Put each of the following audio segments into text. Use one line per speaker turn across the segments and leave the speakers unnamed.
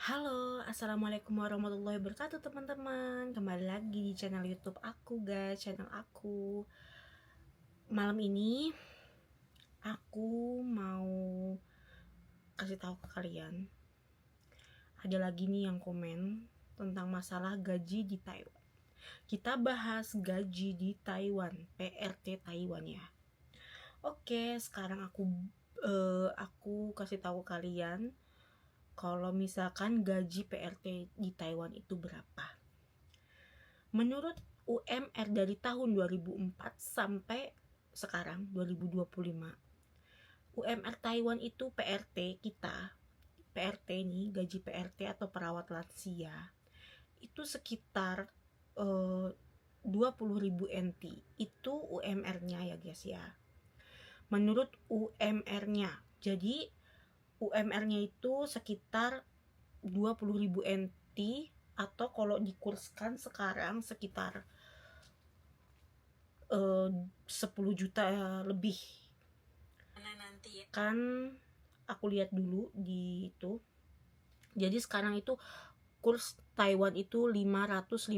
Halo, assalamualaikum warahmatullahi wabarakatuh teman-teman. Kembali lagi di channel YouTube aku guys, channel aku. Malam ini aku mau kasih tahu ke kalian. Ada lagi nih yang komen tentang masalah gaji di Taiwan. Kita bahas gaji di Taiwan, PRT Taiwan ya. Oke, sekarang aku kasih tahu kalian kalau misalkan gaji PRT di Taiwan itu berapa. Menurut UMR dari tahun 2004 sampai sekarang 2025, UMR Taiwan itu PRT kita, PRT nih, gaji PRT atau perawat lansia itu sekitar 20.000 NT. Itu UMR-nya ya guys ya. Menurut UMR-nya. Jadi UMR-nya itu sekitar 20.000 NT atau kalau dikurskan sekarang sekitar 10 juta lebih. Kan aku lihat dulu di itu. Jadi sekarang itu kurs Taiwan itu 555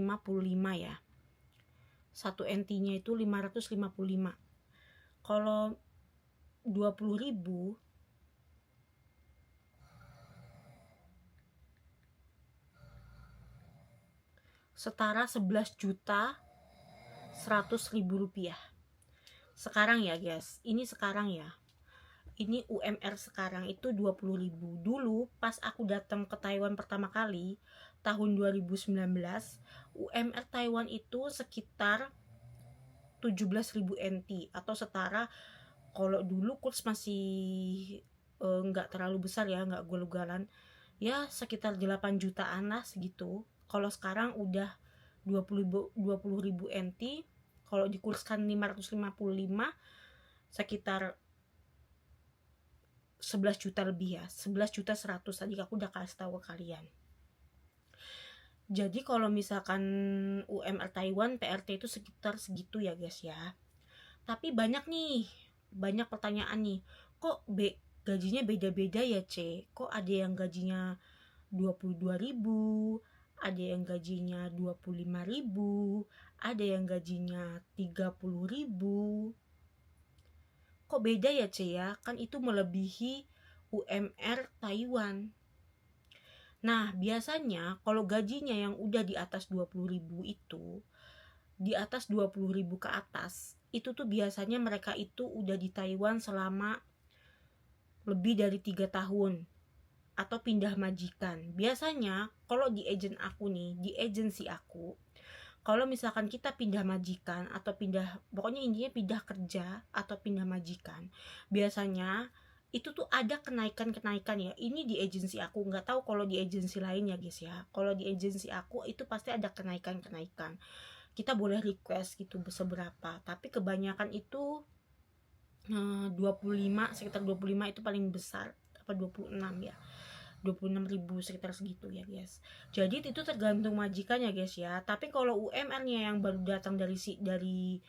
ya. 1 NT-nya itu 555. Kalau 20.000 setara 11 juta 100.000 rupiah. Sekarang ya guys, ini sekarang ya. Ini UMR sekarang itu 20.000. Dulu pas aku datang ke Taiwan pertama kali tahun 2019, UMR Taiwan itu sekitar 17.000 NT atau setara, kalau dulu kurs masih nggak terlalu besar ya, nggak gol-golan ya, sekitar 8 jutaan lah segitu. Kalau sekarang udah 20.000 NT, kalau dikurskan 555 sekitar 11 juta lebih ya, 11 juta 100 tadi aku udah kasih tahu ke kalian. Jadi kalau misalkan UMR Taiwan PRT itu sekitar segitu ya guys ya. Tapi banyak pertanyaan nih, kok gajinya beda-beda ya C? Kok ada yang gajinya 22.000, ada yang gajinya 25.000, ada yang gajinya 30.000. Kok beda ya C ya? Kan itu melebihi UMR Taiwan. Nah, biasanya kalau gajinya yang udah di atas 20.000 itu, di atas 20.000 ke atas, itu tuh biasanya mereka itu udah di Taiwan selama lebih dari 3 tahun atau pindah majikan. Biasanya kalau di agen aku nih, di agensi aku, kalau misalkan kita pindah majikan atau pokoknya intinya pindah kerja atau pindah majikan, biasanya itu tuh ada kenaikan ya. Ini di agensi aku, nggak tahu kalau di agensi lain ya guys ya. Kalau di agensi aku itu pasti ada kenaikan. Kita boleh request gitu seberapa, tapi kebanyakan itu 25, sekitar 25 itu paling besar, apa 26 ya, 26.000 sekitar segitu ya guys. Jadi itu tergantung majikan ya guys ya. Tapi kalau UMR-nya yang baru datang dari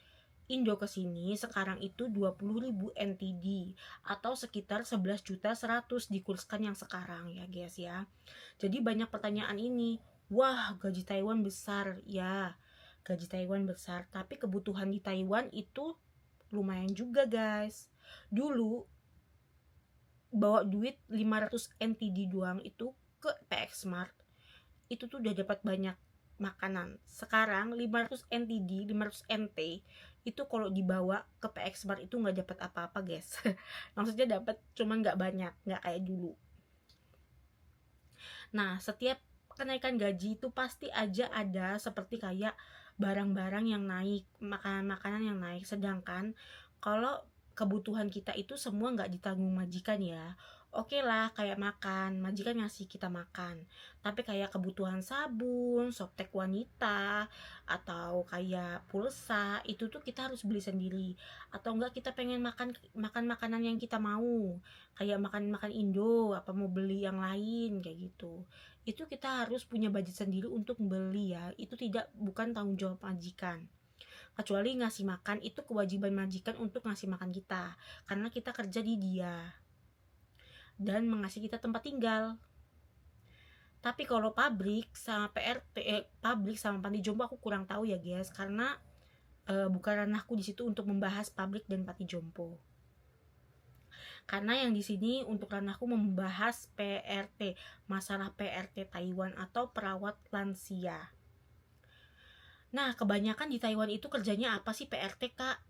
Indo ke sini sekarang itu 20.000 NTD atau sekitar 11 juta 100 dikurskan yang sekarang ya guys ya. Jadi banyak pertanyaan ini, wah gaji Taiwan besar ya, gaji Taiwan besar, tapi kebutuhan di Taiwan itu lumayan juga guys. Dulu bawa duit 500 NTD doang itu ke PX Smart, itu tuh udah dapat banyak makanan. Sekarang 500 NTD, 500 NT itu kalau dibawa ke PX Smart itu nggak dapat apa-apa guys. Maksudnya dapat cuman nggak banyak, nggak kayak dulu. Nah, setiap kenaikan gaji itu pasti aja ada seperti kayak barang-barang yang naik, makanan-makanan yang naik. Sedangkan kalau kebutuhan kita itu semua nggak ditanggung majikan ya. Oke lah, kayak makan, majikan ngasih kita makan. Tapi kayak kebutuhan sabun, softtek wanita, atau kayak pulsa, itu tuh kita harus beli sendiri. Atau enggak kita pengen makan makanan yang kita mau, kayak makan Indo, apa mau beli yang lain kayak gitu. Itu kita harus punya budget sendiri untuk beli ya. Itu bukan tanggung jawab majikan. Kecuali ngasih makan itu kewajiban majikan untuk ngasih makan kita, karena kita kerja di dia dan mengasih kita tempat tinggal. Tapi kalau pabrik sama pabrik sama panti jompo aku kurang tahu ya guys, karena bukan ranahku di situ untuk membahas pabrik dan panti jompo. Karena yang di sini untuk ranahku membahas PRT, masalah PRT Taiwan atau perawat lansia. Nah, kebanyakan di Taiwan itu kerjanya apa sih PRT, Kak?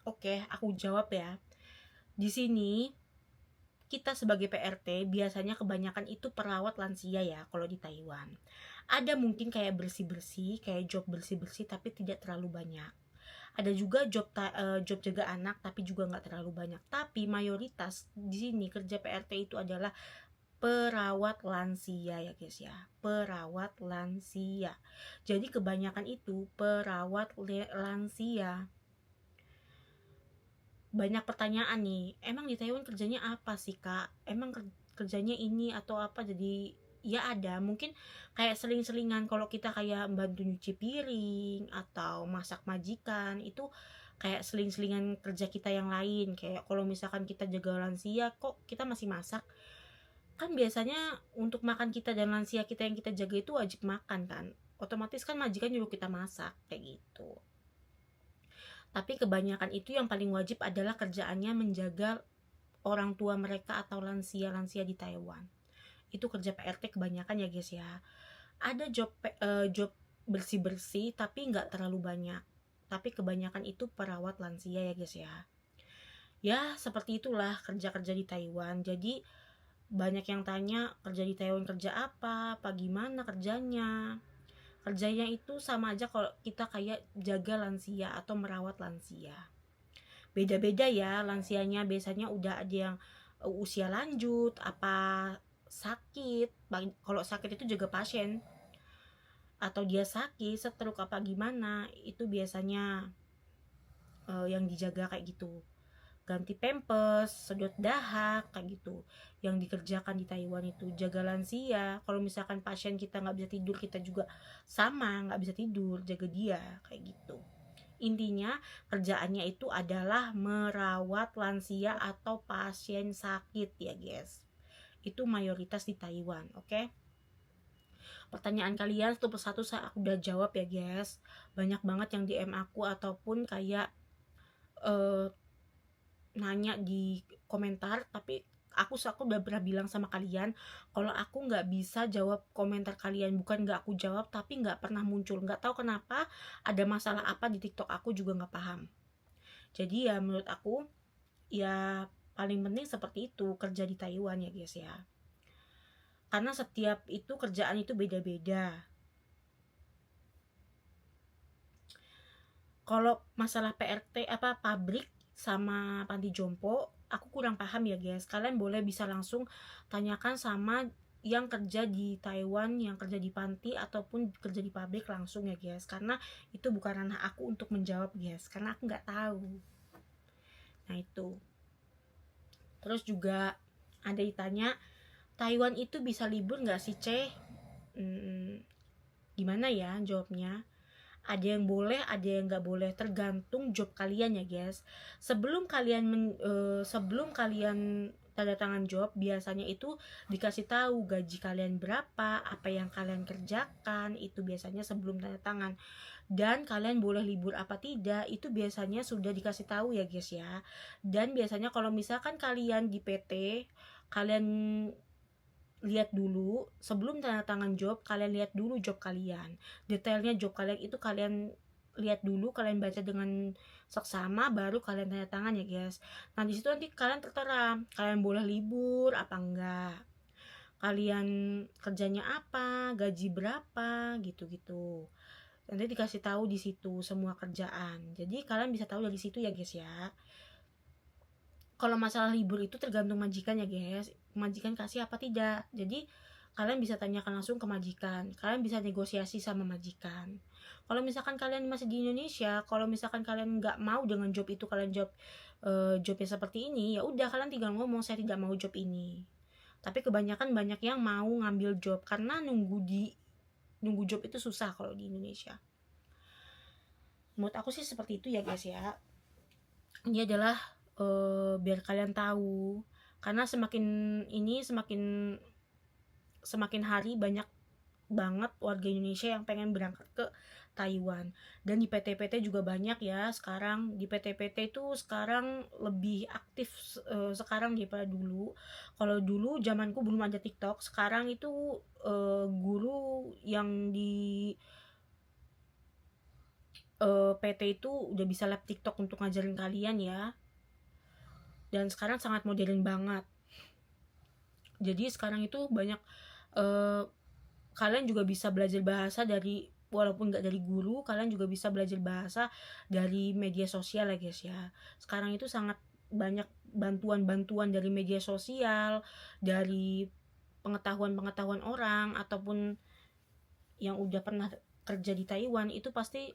Oke, aku jawab ya. Di sini kita sebagai PRT biasanya kebanyakan itu perawat lansia ya kalau di Taiwan. Ada mungkin kayak bersih-bersih, kayak job bersih-bersih tapi tidak terlalu banyak. Ada juga job jaga anak tapi juga nggak terlalu banyak. Tapi mayoritas di sini kerja PRT itu adalah perawat lansia ya guys ya. Perawat lansia. Jadi kebanyakan itu perawat lansia. Banyak pertanyaan nih, emang di Taiwan kerjanya apa sih kak? Emang kerjanya ini atau apa? Jadi ya ada mungkin kayak seling-selingan, kalau kita kayak bantu nyuci piring atau masak majikan itu kayak seling-selingan kerja kita yang lain. Kayak kalau misalkan kita jaga lansia kok kita masih masak, kan biasanya untuk makan kita dan lansia kita yang kita jaga itu wajib makan kan, otomatis kan majikan nyuruh kita masak kayak gitu. Tapi kebanyakan itu yang paling wajib adalah kerjaannya menjaga orang tua mereka atau lansia-lansia di Taiwan. Itu kerja PRT kebanyakan ya guys ya. Ada job bersih-bersih tapi nggak terlalu banyak. Tapi kebanyakan itu perawat lansia ya guys ya. Ya seperti itulah kerja-kerja di Taiwan. Jadi banyak yang tanya kerja di Taiwan kerja apa gimana kerjanya. Kerjanya itu sama aja kalau kita kayak jaga lansia atau merawat lansia. Beda-beda ya lansianya, biasanya udah ada yang usia lanjut, apa sakit. Kalau sakit itu jaga pasien, atau dia sakit, stroke apa gimana, itu biasanya yang dijaga kayak gitu. Ganti pampers, sedot dahak kayak gitu yang dikerjakan di Taiwan itu. Jaga lansia, kalau misalkan pasien kita nggak bisa tidur, kita juga sama nggak bisa tidur, jaga dia kayak gitu. Intinya kerjaannya itu adalah merawat lansia atau pasien sakit ya guys. Itu mayoritas di Taiwan, oke? Pertanyaan kalian satu persatu saya udah jawab ya guys. Banyak banget yang DM aku ataupun kayak nanya di komentar, tapi aku udah pernah bilang sama kalian kalau aku nggak bisa jawab komentar kalian. Bukan nggak aku jawab, tapi nggak pernah muncul, nggak tahu kenapa, ada masalah apa di TikTok aku juga nggak paham. Jadi ya menurut aku ya paling penting seperti itu kerja di Taiwan ya guys ya, karena setiap itu kerjaan itu beda-beda. Kalau masalah PRT apa pabrik sama panti jompo aku kurang paham ya guys. Kalian boleh bisa langsung tanyakan sama yang kerja di Taiwan, yang kerja di panti ataupun kerja di pabrik langsung ya guys, karena itu bukan ranah aku untuk menjawab guys, karena aku nggak tahu. Nah itu. Terus juga ada ditanya, Taiwan itu bisa libur nggak sih gimana ya jawabnya? Ada yang boleh, ada yang nggak boleh, tergantung job kalian ya guys. Sebelum kalian tanda tangan job, biasanya itu dikasih tahu gaji kalian berapa, apa yang kalian kerjakan, itu biasanya sebelum tanda tangan. Dan kalian boleh libur apa tidak, itu biasanya sudah dikasih tahu ya guys ya. Dan biasanya kalau misalkan kalian di PT, kalian lihat dulu sebelum tanda tangan job, kalian lihat dulu job kalian, detailnya job kalian itu kalian lihat dulu, kalian baca dengan seksama, baru kalian tanda tangan ya guys. Nah di situ nanti kalian tertera kalian boleh libur apa enggak, kalian kerjanya apa, gaji berapa, gitu-gitu. Nanti dikasih tahu di situ semua kerjaan, jadi kalian bisa tahu dari situ ya guys ya. Kalau masalah libur itu tergantung majikan ya guys, majikan kasih apa tidak. Jadi kalian bisa tanyakan langsung ke majikan, kalian bisa negosiasi sama majikan. Kalau misalkan kalian masih di Indonesia, kalau misalkan kalian nggak mau dengan job itu, kalian jobnya seperti ini, ya udah kalian tinggal ngomong saya tidak mau job ini. Tapi kebanyakan banyak yang mau ngambil job karena nunggu job itu susah kalau di Indonesia. Menurut aku sih seperti itu ya guys ya. Ini adalah biar kalian tahu, karena semakin semakin hari banyak banget warga Indonesia yang pengen berangkat ke Taiwan. Dan di PT-PT juga banyak ya sekarang. Di PT-PT itu sekarang lebih aktif sekarang daripada dulu. Kalau dulu zamanku belum ada TikTok, sekarang itu guru yang di PT itu udah bisa live TikTok untuk ngajarin kalian ya. Dan sekarang sangat modern banget. Jadi sekarang itu banyak kalian juga bisa belajar bahasa dari, walaupun nggak dari guru, kalian juga bisa belajar bahasa dari media sosial ya guys ya. Sekarang itu sangat banyak bantuan-bantuan dari media sosial, dari pengetahuan-pengetahuan orang ataupun yang udah pernah kerja di Taiwan, itu pasti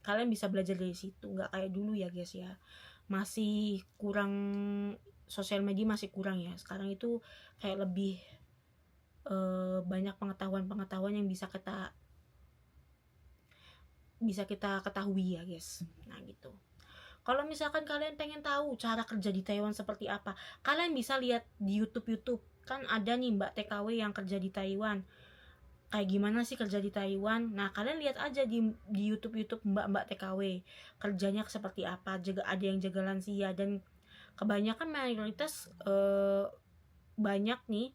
kalian bisa belajar dari situ. Nggak kayak dulu ya guys ya, masih kurang, sosial media masih kurang ya. Sekarang itu kayak lebih banyak pengetahuan-pengetahuan yang bisa kita ketahui ya guys. Nah gitu. Kalau misalkan kalian pengen tahu cara kerja di Taiwan seperti apa, kalian bisa lihat di YouTube. Kan ada nih Mbak TKW yang kerja di Taiwan. Kayak gimana sih kerja di Taiwan? Nah, kalian lihat aja di YouTube Mbak TKW. Kerjanya seperti apa? Ada yang jaga lansia, dan kebanyakan mayoritas banyak nih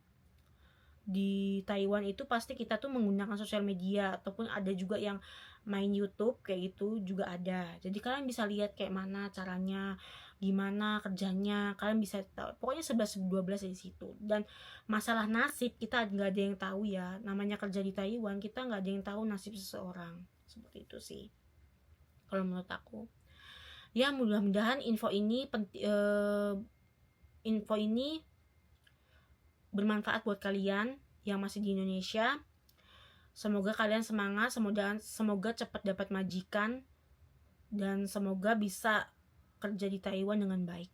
di Taiwan itu pasti kita tuh menggunakan sosial media, ataupun ada juga yang main YouTube kayak gitu juga ada. Jadi kalian bisa lihat kayak mana caranya, gimana kerjanya, kalian bisa tahu. Pokoknya 11-12 di situ. Dan masalah nasib kita nggak ada yang tahu ya. Namanya kerja di Taiwan, kita nggak ada yang tahu nasib seseorang. Seperti itu sih kalau menurut aku. Ya mudah-mudahan info ini bermanfaat buat kalian yang masih di Indonesia. Semoga kalian semangat, semoga cepat dapat majikan, dan semoga bisa kerja di Taiwan dengan baik.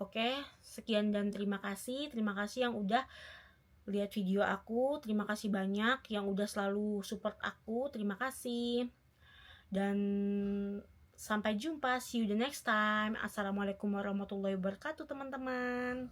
Oke, sekian dan terima kasih yang udah lihat video aku. Terima kasih banyak yang udah selalu support aku. Terima kasih. Dan sampai jumpa, see you the next time. Assalamualaikum warahmatullahi wabarakatuh teman-teman.